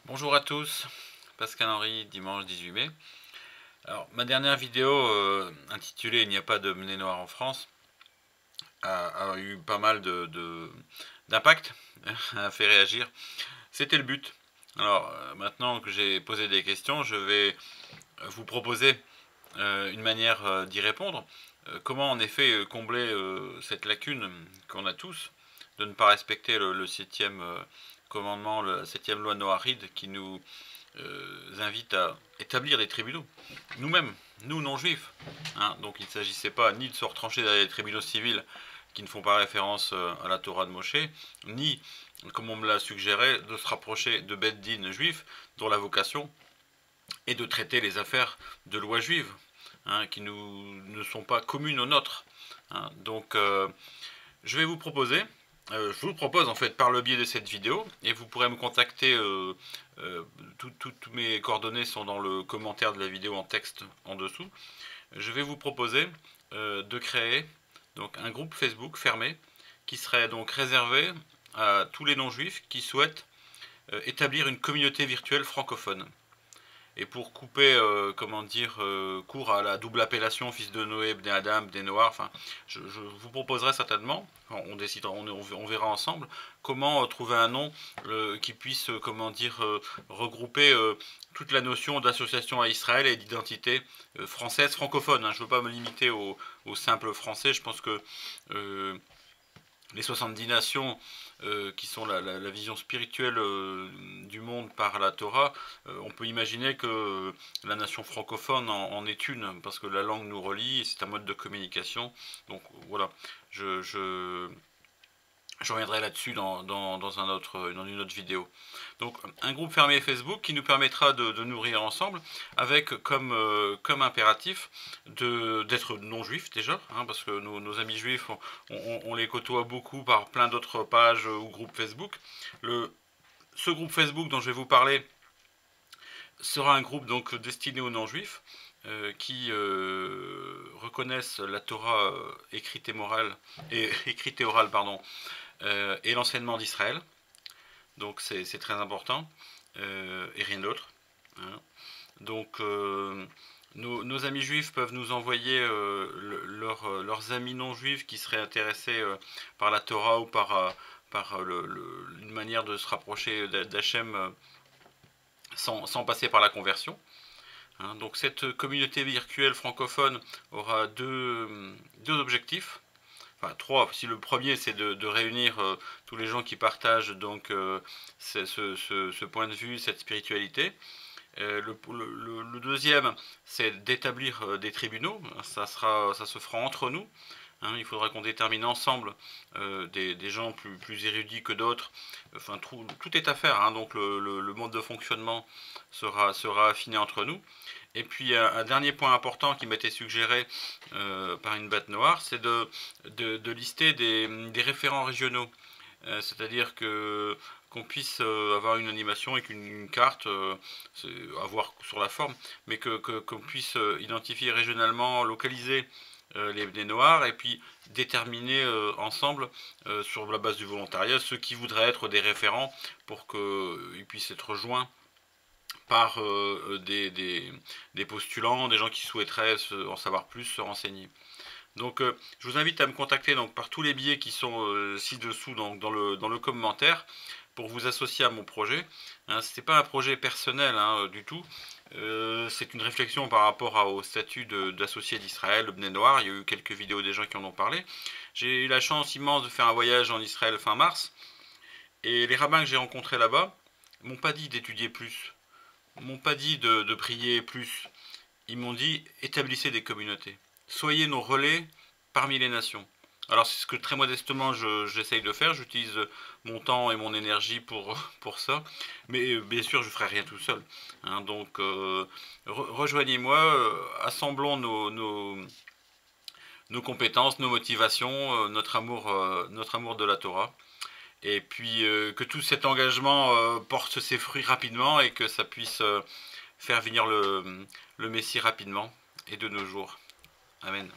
Bonjour à tous, Pascal Henry, dimanche 18 mai. Alors, ma dernière vidéo intitulée Il n'y a pas de monnaie noire en France a eu pas mal d'impact, a fait réagir. C'était le but. Alors, maintenant que j'ai posé des questions, je vais vous proposer une manière d'y répondre. Comment en effet combler cette lacune qu'on a tous de ne pas respecter le septième commandement, la septième loi noahide qui nous invite à établir des tribunaux. Nous-mêmes, nous non-juifs. Hein, donc il ne s'agissait pas ni de se retrancher derrière les tribunaux civils qui ne font pas référence à la Torah de Moshe, ni, comme on me l'a suggéré, de se rapprocher de Beth Din juifs dont la vocation est de traiter les affaires de loi juive, hein, qui ne sont pas communes aux nôtres. Hein. Donc je vais vous proposer, je vous le propose en fait par le biais de cette vidéo, et vous pourrez me contacter, toutes mes coordonnées sont dans le commentaire de la vidéo en texte en dessous. Je vais vous proposer de créer donc un groupe Facebook fermé qui serait donc réservé à tous les non-juifs qui souhaitent établir une communauté virtuelle francophone. Et pour couper, comment dire, court à la double appellation fils de Noé, Bné Adam, Bné Noir, enfin, je vous proposerai certainement, on décidera, on verra ensemble, comment trouver un nom qui puisse, comment dire, regrouper toute la notion d'association à Israël et d'identité française francophone. Hein. Je ne veux pas me limiter au simple français, je pense que les 70 nations qui sont la vision spirituelle du monde par la Torah, on peut imaginer que la nation francophone en est une, parce que la langue nous relie, c'est un mode de communication. Donc voilà, je reviendrai là-dessus dans une autre vidéo. Donc un groupe fermé Facebook qui nous permettra de nourrir ensemble avec comme impératif d'être non-juifs déjà, hein, parce que nos amis juifs, on les côtoie beaucoup par plein d'autres pages ou groupes Facebook. Ce groupe Facebook dont je vais vous parler sera un groupe donc destiné aux non-juifs qui reconnaissent la Torah écrite et orale, pardon, et l'enseignement d'Israël. Donc c'est très important, et rien d'autre. Hein. Donc nos amis juifs peuvent nous envoyer leurs amis non juifs qui seraient intéressés par la Torah ou par une manière de se rapprocher d'Hachem sans passer par la conversion. Hein. Donc cette communauté virtuelle francophone aura deux objectifs. Enfin, trois, si le premier c'est de réunir tous les gens qui partagent donc ce point de vue, cette spiritualité. Le deuxième c'est d'établir des tribunaux, ça se fera entre nous. Hein, il faudra qu'on détermine ensemble des gens plus érudits que d'autres. Enfin, tout est à faire, hein, donc le mode de fonctionnement sera affiné entre nous. Et puis un dernier point important qui m'a été suggéré par une bête noire, c'est de lister des référents régionaux. C'est-à-dire qu'on puisse avoir une animation avec une carte, à voir sur la forme, mais qu'on puisse identifier régionalement, localiser les noirs, et puis déterminer ensemble, sur la base du volontariat, ceux qui voudraient être des référents pour qu'ils puissent être joints par des postulants, des gens qui souhaiteraient en savoir plus, se renseigner. Donc je vous invite à me contacter donc, par tous les biais qui sont ci-dessous dans le commentaire pour vous associer à mon projet. Hein, ce n'est pas un projet personnel hein, du tout. C'est une réflexion par rapport au statut d'associé d'Israël, le Bné Noir. Il y a eu quelques vidéos des gens qui en ont parlé. J'ai eu la chance immense de faire un voyage en Israël fin mars. Et les rabbins que j'ai rencontrés là-bas m'ont pas dit d'étudier plus, m'ont pas dit de prier plus. Ils m'ont dit établissez des communautés. Soyez nos relais parmi les nations. Alors c'est ce que très modestement j'essaye de faire, j'utilise mon temps et mon énergie pour ça, mais bien sûr je ne ferai rien tout seul. Hein, donc rejoignez-moi, assemblons nos compétences, nos motivations, notre amour de la Torah, et puis que tout cet engagement porte ses fruits rapidement et que ça puisse faire venir le Messie rapidement et de nos jours. Amen.